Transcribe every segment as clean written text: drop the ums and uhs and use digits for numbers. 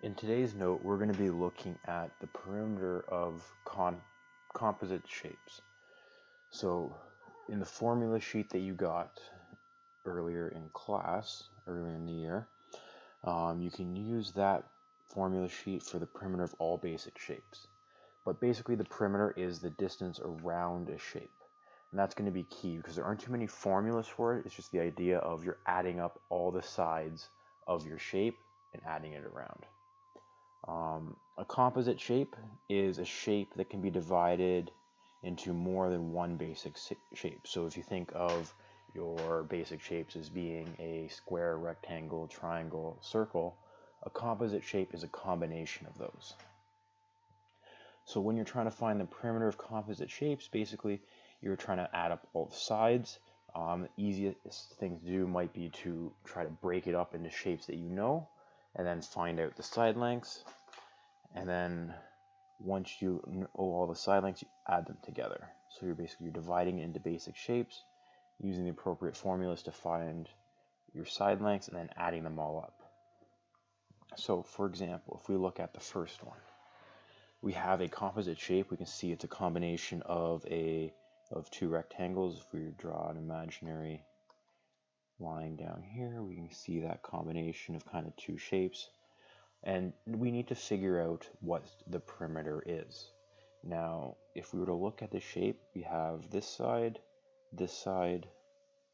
In today's note, we're going to be looking at the perimeter of composite shapes. So in the formula sheet that you got earlier in class, earlier in the year, you can use that formula sheet for the perimeter of all basic shapes. But basically the perimeter is the distance around a shape. And that's going to be key because there aren't too many formulas for it. It's just the idea of you're adding up all the sides of your shape and adding it around. A composite shape is a shape that can be divided into more than one basic shape. So if you think of your basic shapes as being a square, rectangle, triangle, circle, a composite shape is a combination of those. So when you're trying to find the perimeter of composite shapes, basically you're trying to add up all the sides. The easiest thing to do might be to try to break it up into shapes that you know, and then find out the side lengths. And then once you know all the side lengths, you add them together. So you're dividing it into basic shapes, using the appropriate formulas to find your side lengths, and then adding them all up. So for example, if we look at the first one, we have a composite shape. We can see it's a combination of two rectangles. If we draw an imaginary line down here, we can see that combination of kind of two shapes. And we need to figure out what the perimeter is. Now, if we were to look at the shape, we have this side, this side,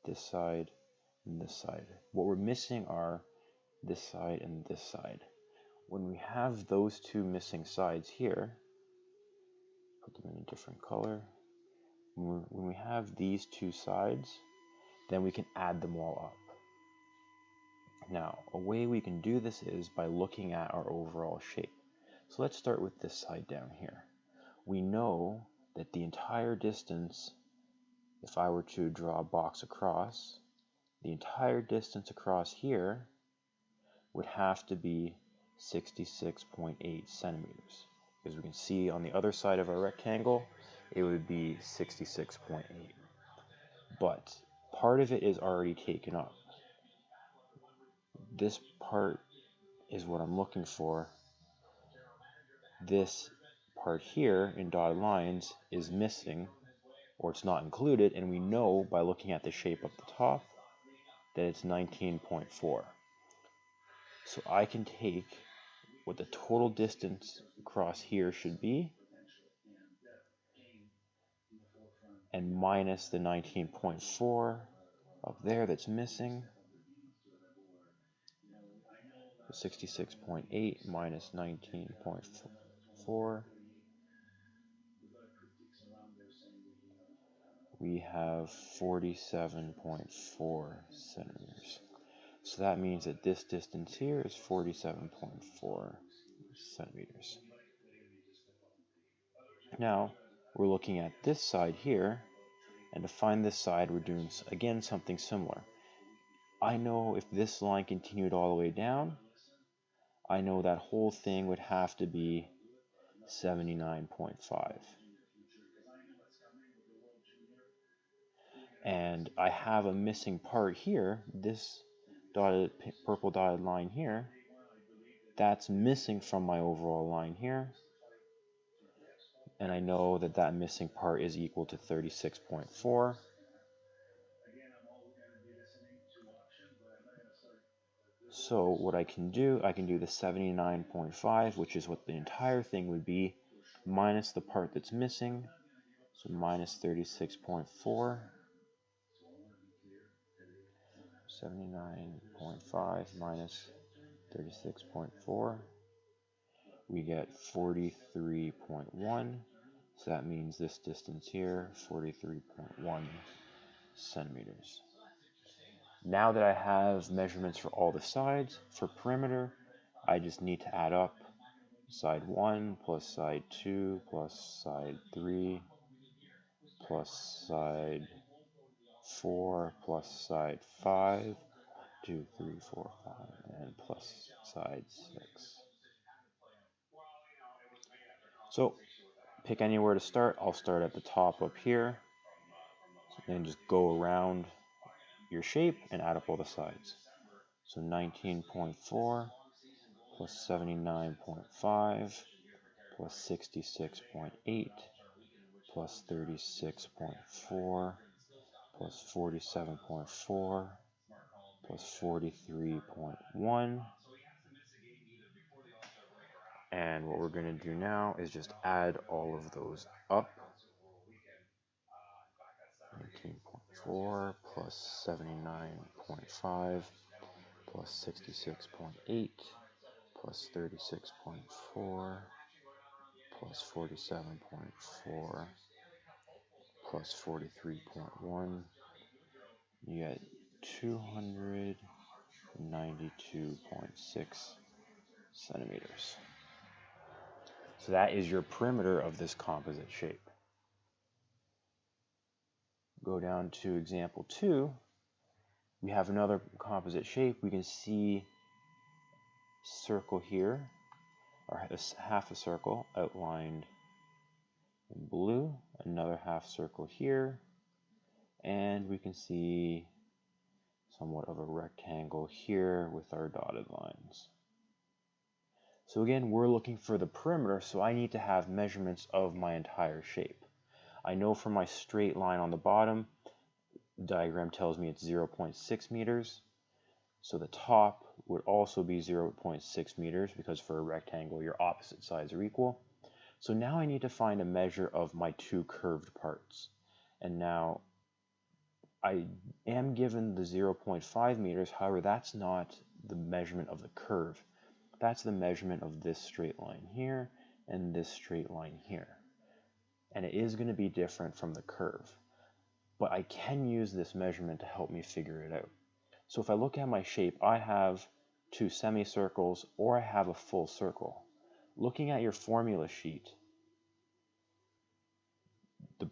this side, and this side. What we're missing are this side and this side. When we have those two missing sides here, put them in a different color. When we have these two sides, then we can add them all up. Now, a way we can do this is by looking at our overall shape. So let's start with this side down here. We know that the entire distance, if I were to draw a box across, the entire distance across here would have to be 66.8 centimeters. As we can see on the other side of our rectangle, it would be 66.8. But part of it is already taken up. This part is what I'm looking for. This part here in dotted lines is missing, or it's not included, and we know by looking at the shape up the top that it's 19.4. So I can take what the total distance across here should be and minus the 19.4 up there that's missing. 66.8 minus 19.4. We have 47.4 centimeters. So that means that this distance here is 47.4 centimeters. Now, we're looking at this side here, and to find this side, we're doing, again, something similar. I know if this line continued all the way down, I know that whole thing would have to be 79.5. And I have a missing part here, this purple dotted line here, that's missing from my overall line here. And I know that that missing part is equal to 36.4. So what I can do the 79.5, which is what the entire thing would be, minus the part that's missing, so minus 36.4. 79.5 minus 36.4. We get 43.1. So that means this distance here, 43.1 centimeters. Now that I have measurements for all the sides, for perimeter, I just need to add up side 1 plus side 2 plus side 3 plus side 4 plus side 5, 2, 3, 4, 5, and plus side 6. So pick anywhere to start. I'll start at the top up here and just go around your shape and add up all the sides. So 19.4 plus 79.5 plus 66.8 plus 36.4 plus 47.4 plus 43.1. And what we're going to do now is just add all of those up. 19.4 plus 79.5 plus 66.8 plus 36.4 plus 47.4 plus 43.1. You get 292.6 centimeters. So that is your perimeter of this composite shape. Go down to example 2. We have another composite shape. We can see circle here, or half a circle outlined in blue, another half circle here, and we can see somewhat of a rectangle here with our dotted lines. So again, we're looking for the perimeter, so I need to have measurements of my entire shape. I know from my straight line on the bottom, the diagram tells me it's 0.6 meters. So the top would also be 0.6 meters because for a rectangle, your opposite sides are equal. So now I need to find a measure of my two curved parts. And now I am given the 0.5 meters, however, that's not the measurement of the curve. That's the measurement of this straight line here and this straight line here. And it is going to be different from the curve. But I can use this measurement to help me figure it out. So if I look at my shape, I have two semicircles or I have a full circle. Looking at your formula sheet, the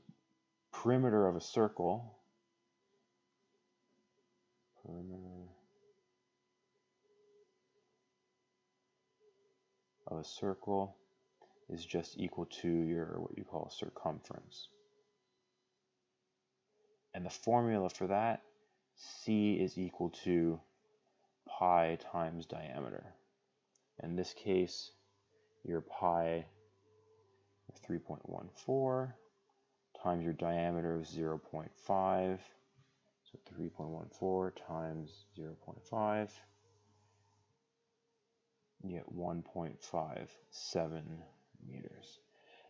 perimeter of a circle, is just equal to your what you call circumference. And the formula for that, C is equal to pi times diameter. In this case, your pi is 3.14 times your diameter of 0.5. So 3.14 times 0.5, you get 1.57 meters.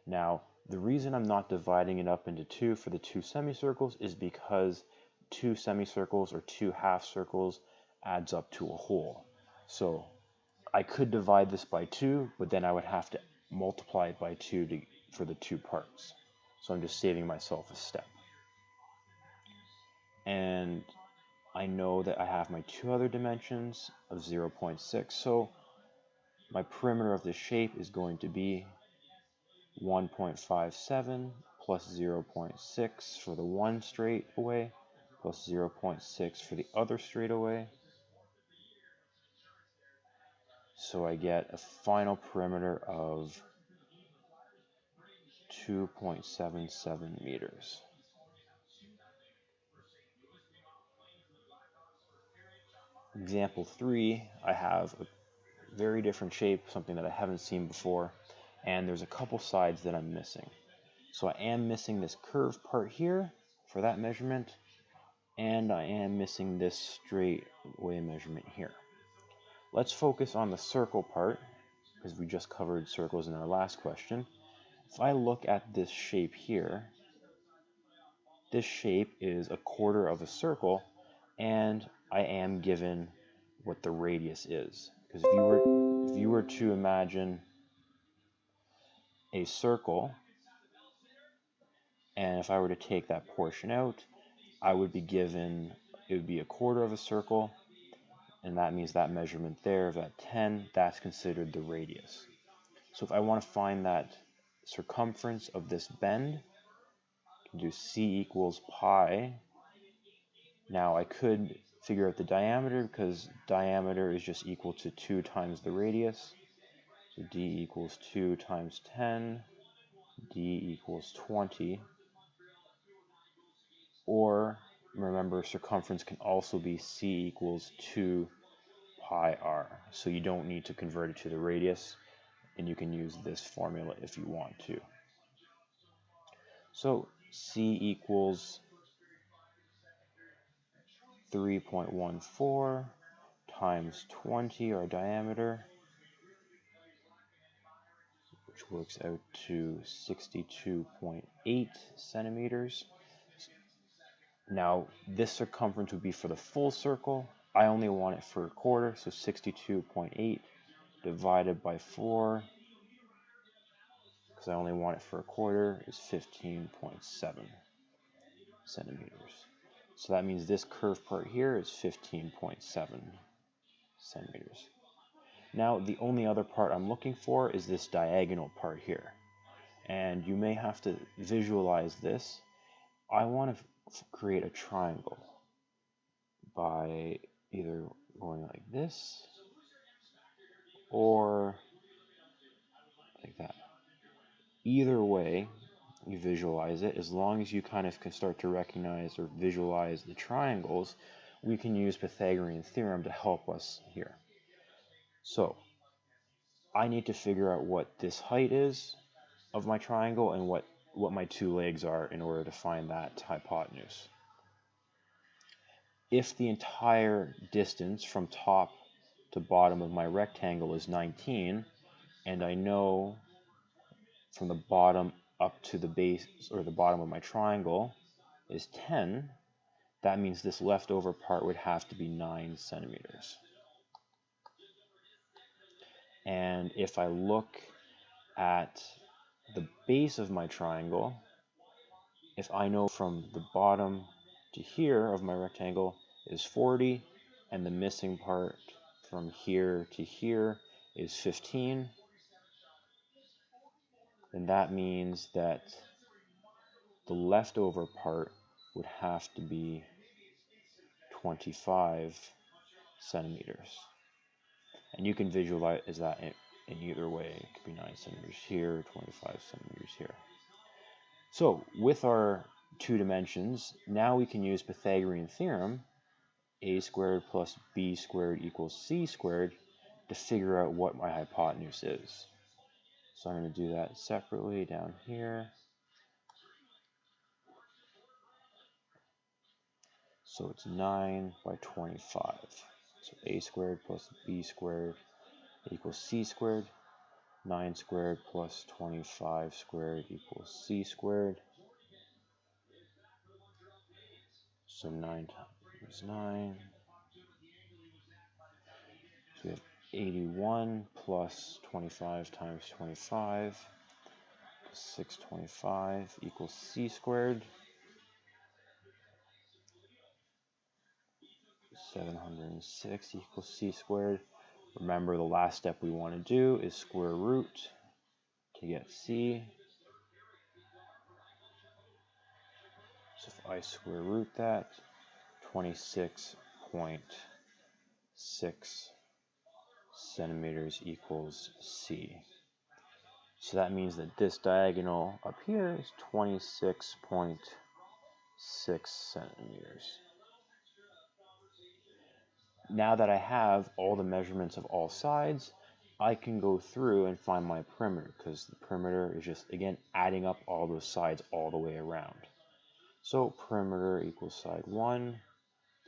Now, the reason I'm not dividing it up into two for the two semicircles is because two semicircles or two half circles adds up to a whole. So I could divide this by 2, but then I would have to multiply it by 2 for the two parts. So I'm just saving myself a step. And I know that I have my two other dimensions of 0.6, so my perimeter of this shape is going to be 1.57 plus 0.6 for the one straightaway plus 0.6 for the other straightaway. So I get a final perimeter of 2.77 meters. Example 3, I have a very different shape, something that I haven't seen before, and there's a couple sides that I'm missing. So I am missing this curved part here for that measurement, and I am missing this straightaway measurement here. Let's focus on the circle part, because we just covered circles in our last question. If I look at this shape here, this shape is a quarter of a circle, and I am given what the radius is. Because if you were to imagine a circle, and if I were to take that portion out, I would be given, it would be a quarter of a circle, and that means that measurement there of that 10, that's considered the radius. So if I want to find that circumference of this bend, I can do C equals pi. Now I could figure out the diameter because diameter is just equal to 2 times the radius. So D equals 2 times 10, D equals 20. Or remember, circumference can also be C equals 2 pi r. So you don't need to convert it to the radius, and you can use this formula if you want to. So c equals 3.14 times 20, our diameter, which works out to 62.8 centimeters. Now, this circumference would be for the full circle. I only want it for a quarter, so 62.8 divided by 4, because I only want it for a quarter, is 15.7 centimeters. So that means this curved part here is 15.7 centimeters. Now, the only other part I'm looking for is this diagonal part here. And you may have to visualize this. I want to create a triangle by either going like this or like that. Either way you visualize it, as long as you kind of can start to recognize or visualize the triangles, we can use Pythagorean theorem to help us here. So I need to figure out what this height is of my triangle and what my two legs are in order to find that hypotenuse. If the entire distance from top to bottom of my rectangle is 19, and I know from the bottom up to the base or the bottom of my triangle is 10, that means this leftover part would have to be 9 centimeters. And if I look at the base of my triangle, if I know from the bottom to here of my rectangle is 40, and the missing part from here to here is 15, then that means that the leftover part would have to be 25 centimeters. And you can visualize that in either way. It could be 9 centimeters here, 25 centimeters here. So with our two dimensions, now we can use Pythagorean theorem, a squared plus b squared equals c squared, to figure out what my hypotenuse is. So I'm going to do that separately down here. So it's 9 by 25. So a squared plus b squared equals c squared. 9 squared plus 25 squared equals c squared. So 9 times 9. So we have 81 plus 25 times 25 plus 625 equals c squared. 706 equals c squared. Remember, the last step we want to do is square root to get c. So if I square root that, 26.6 centimeters equals c. So that means that this diagonal up here is 26.6 centimeters. Now that I have all the measurements of all sides, I can go through and find my perimeter, because the perimeter is just, again, adding up all those sides all the way around. So perimeter equals side 1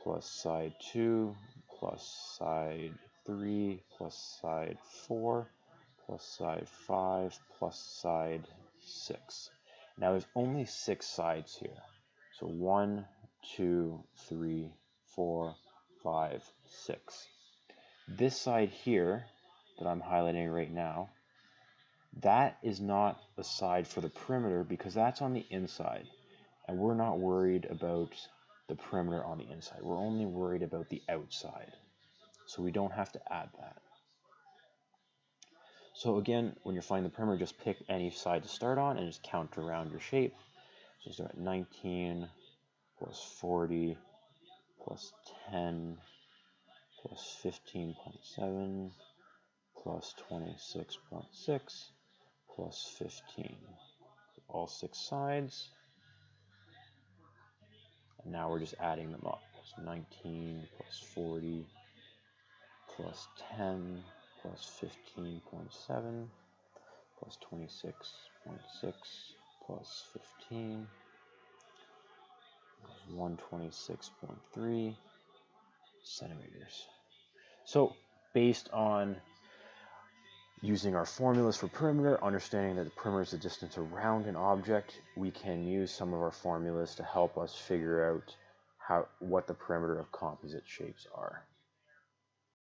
plus side 2 plus side 3 plus side 4 plus side 5 plus side 6. Now there's only 6 sides here. So 1, 2, 3, 4, 5, 6. This side here that I'm highlighting right now, that is not a side for the perimeter because that's on the inside. And we're not worried about the perimeter on the inside. We're only worried about the outside. So we don't have to add that. So again, when you're finding the perimeter, just pick any side to start on and just count around your shape. So start at 19 plus 40 plus 10 plus 15.7 plus 26.6 plus 15. All 6 sides. And now we're just adding them up. So 19 plus 40 plus 10 plus 15.7 plus 26.6 plus 15 is 126.3 centimeters. So based on using our formulas for perimeter, understanding that the perimeter is the distance around an object, we can use some of our formulas to help us figure out what the perimeter of composite shapes are.